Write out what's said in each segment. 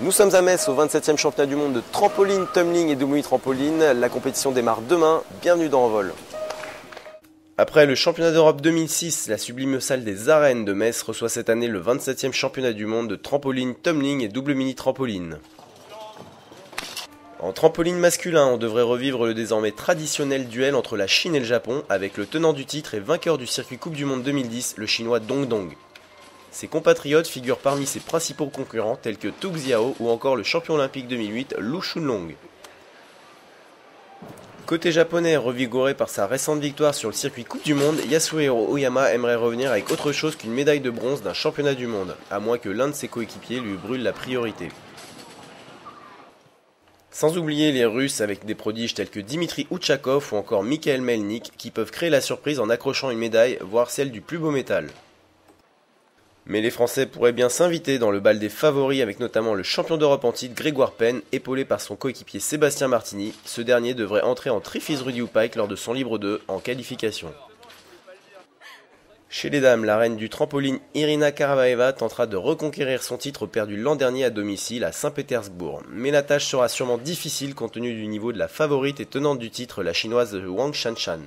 Nous sommes à Metz au 27e championnat du monde de trampoline, tumbling et double trampoline. La compétition démarre demain. Bienvenue dans Envol. Après le championnat d'Europe 2006, la sublime salle des arènes de Metz reçoit cette année le 27e championnat du monde de trampoline, tumbling et double mini trampoline. En trampoline masculin, on devrait revivre le désormais traditionnel duel entre la Chine et le Japon avec le tenant du titre et vainqueur du circuit Coupe du Monde 2010, le chinois Dong Dong. Ses compatriotes figurent parmi ses principaux concurrents tels que Tu Xiao ou encore le champion olympique 2008 Lu Shunlong. Côté japonais, revigoré par sa récente victoire sur le circuit Coupe du Monde, Yasuhiro Oyama aimerait revenir avec autre chose qu'une médaille de bronze d'un championnat du monde, à moins que l'un de ses coéquipiers lui brûle la priorité. Sans oublier les Russes avec des prodiges tels que Dmitri Outchakov ou encore Mikhail Melnik qui peuvent créer la surprise en accrochant une médaille, voire celle du plus beau métal. Mais les Français pourraient bien s'inviter dans le bal des favoris avec notamment le champion d'Europe en titre Grégoire Penn, épaulé par son coéquipier Sébastien Martini. Ce dernier devrait entrer en Trifis Rudy Pike lors de son libre 2 en qualification. Chez les dames, la reine du trampoline Irina Karavaeva tentera de reconquérir son titre perdu l'an dernier à domicile à Saint-Pétersbourg. Mais la tâche sera sûrement difficile compte tenu du niveau de la favorite et tenante du titre, la chinoise Wang Shanshan.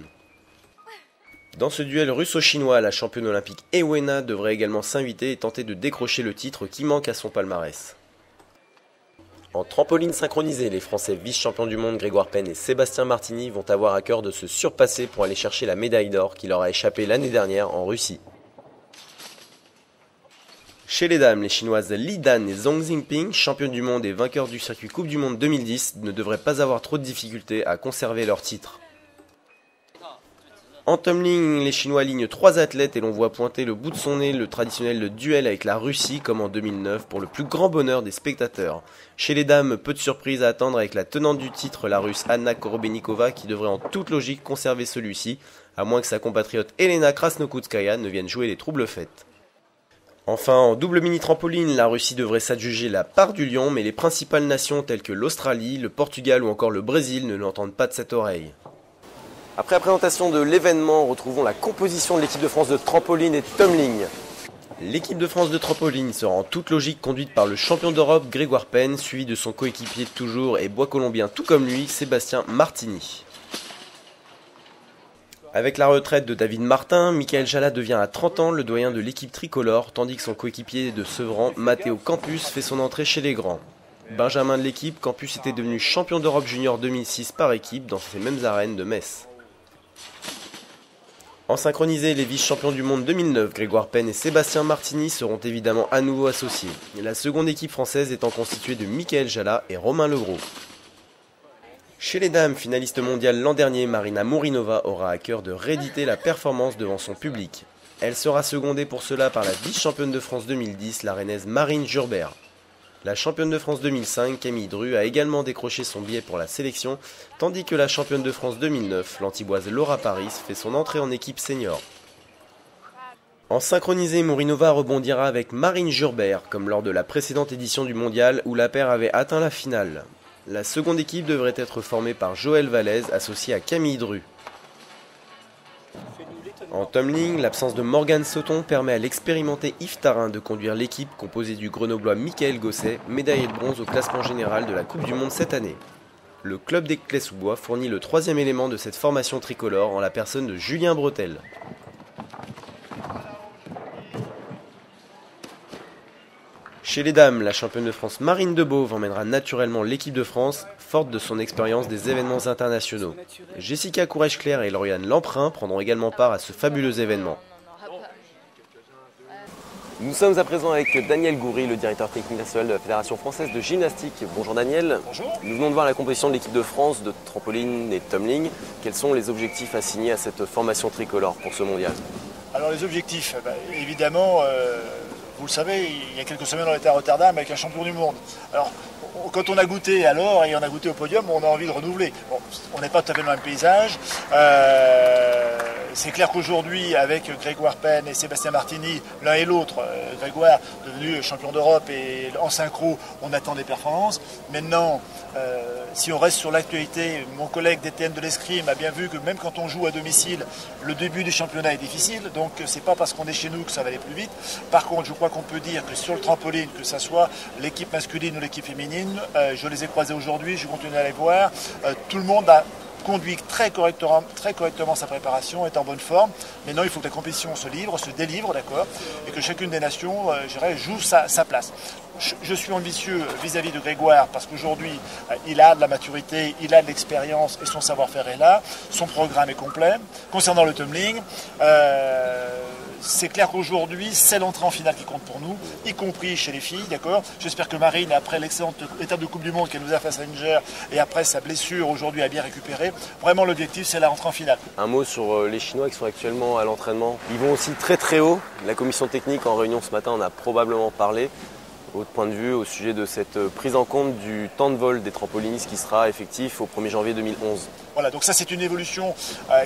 Dans ce duel russo-chinois, la championne olympique Ewena devrait également s'inviter et tenter de décrocher le titre qui manque à son palmarès. En trampoline synchronisée, les Français vice-champions du monde Grégoire Penn et Sébastien Martini vont avoir à cœur de se surpasser pour aller chercher la médaille d'or qui leur a échappé l'année dernière en Russie. Chez les dames, les Chinoises Li Dan et Zhang Xingping, championnes du monde et vainqueurs du circuit Coupe du Monde 2010, ne devraient pas avoir trop de difficultés à conserver leur titre. En tumbling, les Chinois alignent 3 athlètes et l'on voit pointer le bout de son nez le traditionnel duel avec la Russie comme en 2009 pour le plus grand bonheur des spectateurs. Chez les dames, peu de surprises à attendre avec la tenante du titre, la Russe Anna Korobenikova qui devrait en toute logique conserver celui-ci, à moins que sa compatriote Elena Krasnokutskaya ne vienne jouer les troubles fêtes. Enfin, en double mini trampoline, la Russie devrait s'adjuger la part du lion, mais les principales nations telles que l'Australie, le Portugal ou encore le Brésil ne l'entendent pas de cette oreille. Après la présentation de l'événement, retrouvons la composition de l'équipe de France de trampoline et tumbling. L'équipe de France de trampoline sera en toute logique conduite par le champion d'Europe Grégoire Penn, suivi de son coéquipier de toujours et bois colombien tout comme lui, Sébastien Martini. Avec la retraite de David Martin, Michael Jala devient à 30 ans le doyen de l'équipe tricolore, tandis que son coéquipier de Sevran, Matteo Campus, fait son entrée chez les grands. Benjamin de l'équipe, Campus était devenu champion d'Europe junior 2006 par équipe dans ces mêmes arènes de Metz. En synchronisé, les vice-champions du monde 2009, Grégoire Penn et Sébastien Martini seront évidemment à nouveau associés. La seconde équipe française étant constituée de Michael Jala et Romain Legros. Chez les dames, finaliste mondiale l'an dernier, Marina Mourinova aura à cœur de rééditer la performance devant son public. Elle sera secondée pour cela par la vice-championne de France 2010, la rennaise Marine Jurbert. La championne de France 2005, Camille Dru, a également décroché son billet pour la sélection, tandis que la championne de France 2009, l'antiboise Laura Paris, fait son entrée en équipe senior. En synchronisé, Mourinova rebondira avec Marine Jurbert, comme lors de la précédente édition du mondial où la paire avait atteint la finale. La seconde équipe devrait être formée par Joël Vallès, associé à Camille Dru. En tumbling, l'absence de Morgane Sauton permet à l'expérimenté Yves Tarin de conduire l'équipe composée du grenoblois Michael Gosset, médaillé de bronze au classement général de la Coupe du Monde cette année. Le club des Clés-sous-Bois fournit le troisième élément de cette formation tricolore en la personne de Julien Bretel. Chez les dames, la championne de France Marine Debauve emmènera naturellement l'équipe de France, forte de son expérience des événements internationaux. Jessica Courage-Claire et Lauriane Lamprin prendront également part à ce fabuleux événement. Nous sommes à présent avec Daniel Goury, le directeur technique national de la Fédération française de gymnastique. Bonjour Daniel. Bonjour. Nous venons de voir la composition de l'équipe de France de trampoline et tumbling. Quels sont les objectifs assignés à cette formation tricolore pour ce mondial? Alors les objectifs, évidemment, vous le savez, il y a quelques semaines on était à Rotterdam avec un champion du monde. Alors quand on a goûté à l'or et on a goûté au podium, on a envie de renouveler. Bon, on n'est pas tout à fait dans le même paysage. C'est clair qu'aujourd'hui, avec Grégoire Penn et Sébastien Martini, l'un et l'autre, Grégoire devenu champion d'Europe et en synchro, on attend des performances. Maintenant, si on reste sur l'actualité, mon collègue DTN de l'escrime a bien vu que même quand on joue à domicile, le début du championnat est difficile. Donc c'est pas parce qu'on est chez nous que ça va aller plus vite. Par contre, je crois qu'on peut dire que sur le trampoline, que ce soit l'équipe masculine ou l'équipe féminine, je les ai croisés aujourd'hui, je continue à les voir. Tout le monde a conduit très correctement sa préparation, est en bonne forme. Maintenant, il faut que la compétition se délivre, d'accord, et que chacune des nations, joue sa place. Je suis ambitieux vis-à-vis de Grégoire parce qu'aujourd'hui, il a de la maturité, il a de l'expérience et son savoir-faire est là. Son programme est complet. Concernant le tumbling, c'est clair qu'aujourd'hui, c'est l'entrée en finale qui compte pour nous, y compris chez les filles, d'accord. J'espère que Marine, après l'excellente étape de Coupe du Monde qu'elle nous a fait à Saint-Niger et après sa blessure aujourd'hui a bien récupéré, vraiment l'objectif c'est la rentrée en finale. Un mot sur les Chinois qui sont actuellement à l'entraînement. Ils vont aussi très très haut. La commission technique en réunion ce matin en a probablement parlé. Votre point de vue au sujet de cette prise en compte du temps de vol des trampolinistes qui sera effectif au 1er janvier 2011. Voilà, donc ça c'est une évolution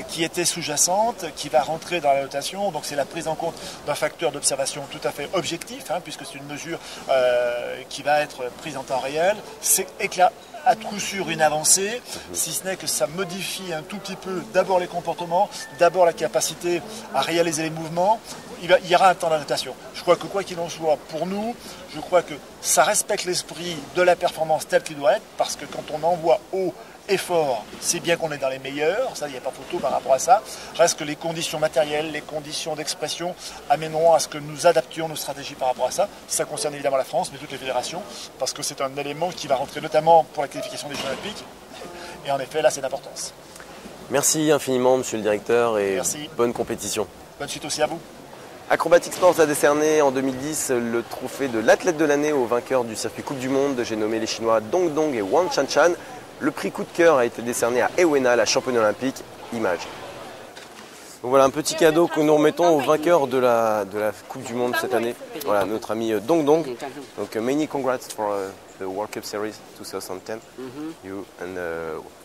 qui était sous-jacente, qui va rentrer dans la notation. Donc c'est la prise en compte d'un facteur d'observation tout à fait objectif, puisque c'est une mesure qui va être prise en temps réel. C'est à coup sûr une avancée, si ce n'est que ça modifie un tout petit peu d'abord les comportements, d'abord la capacité à réaliser les mouvements. Il y aura un temps d'adaptation. Je crois que quoi qu'il en soit, pour nous, je crois que ça respecte l'esprit de la performance telle qu'il doit être, parce que quand on envoie haut et fort, c'est bien qu'on est dans les meilleurs, ça il n'y a pas photo par rapport à ça. Reste que les conditions matérielles, les conditions d'expression amèneront à ce que nous adaptions nos stratégies par rapport à ça. Ça concerne évidemment la France, mais toutes les fédérations, parce que c'est un élément qui va rentrer notamment pour la qualification des Jeux Olympiques. Et en effet, là c'est d'importance. Merci infiniment, monsieur le directeur, et merci. Bonne compétition. Bonne suite aussi à vous. Acrobatic Sports a décerné en 2010 le trophée de l'athlète de l'année au vainqueur du circuit Coupe du Monde. J'ai nommé les Chinois Dong Dong et Wang Chanchan. Le prix coup de cœur a été décerné à Ewena, la championne olympique Image. Donc voilà un petit cadeau que nous remettons au vainqueur de la Coupe du Monde cette année. Voilà notre ami Dong Dong. Donc many congrats for the World Cup Series 2010. You and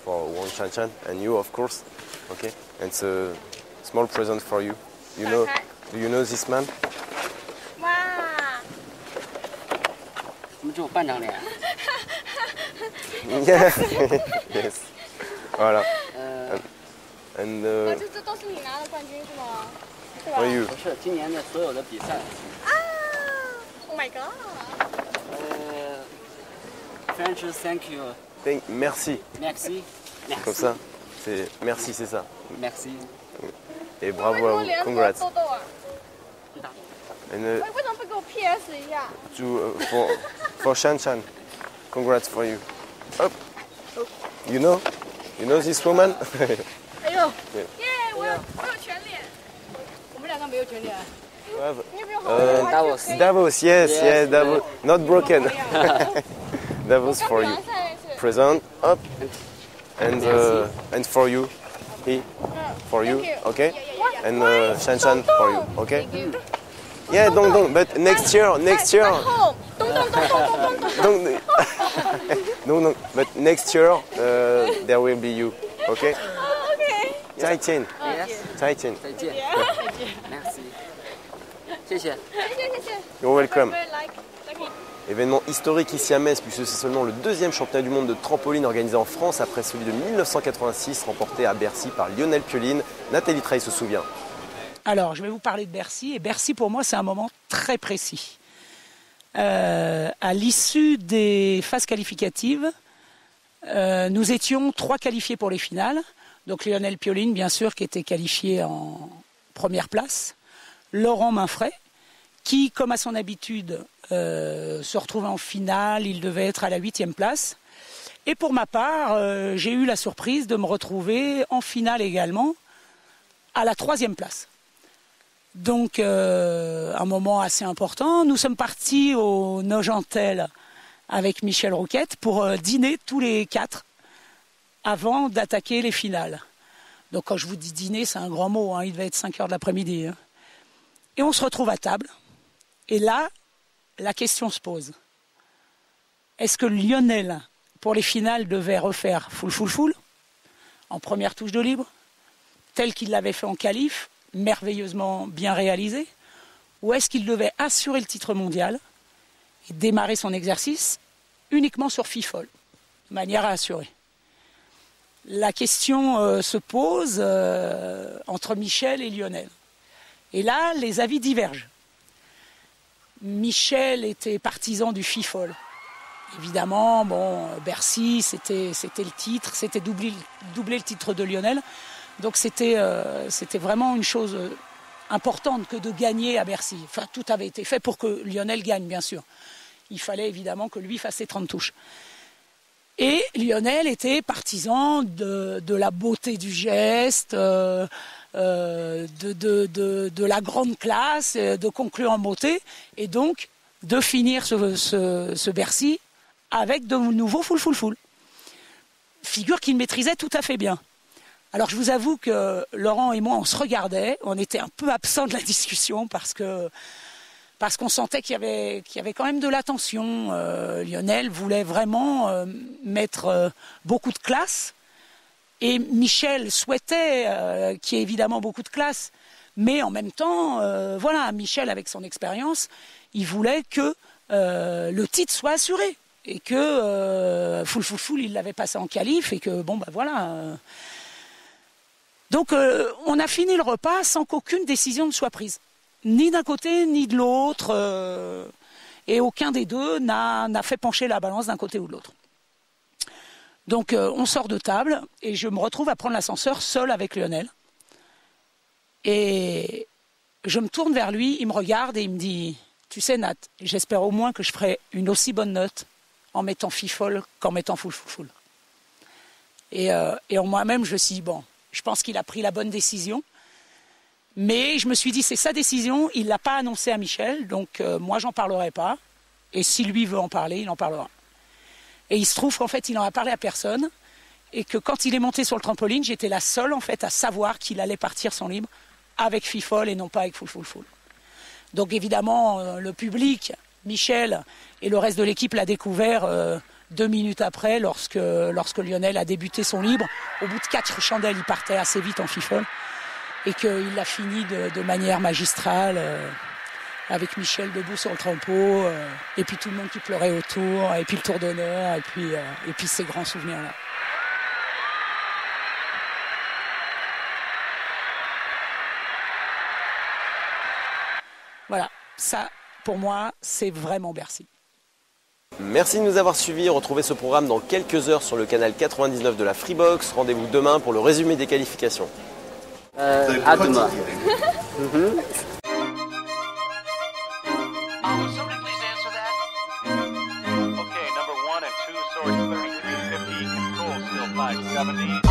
for Wang Chanchan and you of course. Okay, and it's a small present for you. Do you know this man? Wow. 我们只有半张脸。 Yes. Voilà. And 这都是你拿的冠军是吗？是 for 吧？ you. 不是今年的所有的比赛。啊 ！Oh my god！ French thank you. Merci. Merci. Merci. Comme ça. C'est merci, c'est ça. Merci. Et bravo à vous. Congrats. 痘痘啊！ And 为什么不给我 PS 一下？ for Shan Shan. Congrats for you. Hop. You know this woman? 哎呦！耶！我有全脸。我们两个没有全脸。你有没有好好 Davos. Davos, yes, Davos. Not broken. Davos for you. Present. Hop. And for you. He. For you. Okay. And Shan Shan for you. Okay. Yeah, don't. But next year. No. But next year there will be you. Okay. OK。 再见. Yes. 再见. 再见。Merci. 谢谢。谢谢。 You're welcome. Like Événement historique ici à Metz, puisque c'est seulement le deuxième championnat du monde de trampoline organisé en France après celui de 1986 remporté à Bercy par Lionel Pioline. Nathalie Treille se souvient. Alors, je vais vous parler de Bercy. Et Bercy, pour moi, c'est un moment très précis. À l'issue des phases qualificatives, nous étions 3 qualifiés pour les finales. Donc Lionel Pioline, bien sûr, qui était qualifié en première place. Laurent Mainfray, qui, comme à son habitude, se retrouvait en finale. Il devait être à la 8e place. Et pour ma part, j'ai eu la surprise de me retrouver en finale également, à la 3e place. Donc, un moment assez important. Nous sommes partis au Nogentel avec Michel Rouquette pour dîner tous les 4 avant d'attaquer les finales. Donc, quand je vous dis dîner, c'est un grand mot. Il devait être 5 heures de l'après-midi. Et on se retrouve à table. Et là, la question se pose. Est-ce que Lionel, pour les finales, devait refaire full en première touche de libre? tel qu'il l'avait fait en qualif, merveilleusement bien réalisé, ou est-ce qu'il devait assurer le titre mondial et démarrer son exercice uniquement sur Fifol, de manière à assurer? La question se pose entre Michel et Lionel. Et là, les avis divergent. Michel était partisan du Fifol. Évidemment, bon, Bercy, c'était le titre, c'était doubler le titre de Lionel. Donc c'était vraiment une chose importante que de gagner à Bercy. Enfin, tout avait été fait pour que Lionel gagne, bien sûr. Il fallait évidemment que lui fasse ses 30 touches. Et Lionel était partisan de la beauté du geste, de la grande classe, de conclure en beauté, et donc de finir ce Bercy avec de nouveau full. Figure qu'il maîtrisait tout à fait bien. Alors je vous avoue que Laurent et moi, on se regardait, on était un peu absents de la discussion parce qu'on sentait qu'il y avait quand même de la tension. Lionel voulait vraiment mettre beaucoup de classe, et Michel souhaitait qu'il y ait évidemment beaucoup de classe, mais en même temps, voilà, Michel avec son expérience, il voulait que le titre soit assuré. Et que full, il l'avait passé en qualif, et que bon, ben voilà. Donc on a fini le repas sans qu'aucune décision ne soit prise. Ni d'un côté, ni de l'autre. Et aucun des deux n'a fait pencher la balance d'un côté ou de l'autre. Donc on sort de table, et je me retrouve à prendre l'ascenseur seul avec Lionel. Et je me tourne vers lui, il me regarde et il me dit « Tu sais Nat, j'espère au moins que je ferai une aussi bonne note en mettant Fifol qu'en mettant full. » Et en moi-même, je me suis dit, bon, je pense qu'il a pris la bonne décision. Mais je me suis dit, c'est sa décision, il ne l'a pas annoncé à Michel, donc moi, j'en parlerai pas. Et si lui veut en parler, il en parlera. Et il se trouve qu'en fait, il n'en a parlé à personne. Et que quand il est monté sur le trampoline, j'étais la seule, en fait, à savoir qu'il allait partir son libre avec Fifol et non pas avec full. Donc évidemment, le public, Michel et le reste de l'équipe l'a découvert 2 minutes après, lorsque Lionel a débuté son libre. Au bout de 4 chandelles, il partait assez vite en Fifol, et qu'il l'a fini de manière magistrale, avec Michel debout sur le trampo, et puis tout le monde qui pleurait autour, et puis le tour d'honneur, et puis ces grands souvenirs-là. Voilà, ça, pour moi, c'est vraiment Bercy. Merci de nous avoir suivis. Retrouvez ce programme dans quelques heures sur le canal 99 de la Freebox. Rendez-vous demain pour le résumé des qualifications. À demain. Somebody please answer that. Okay, number 1 and 2, source 3350, control still 570.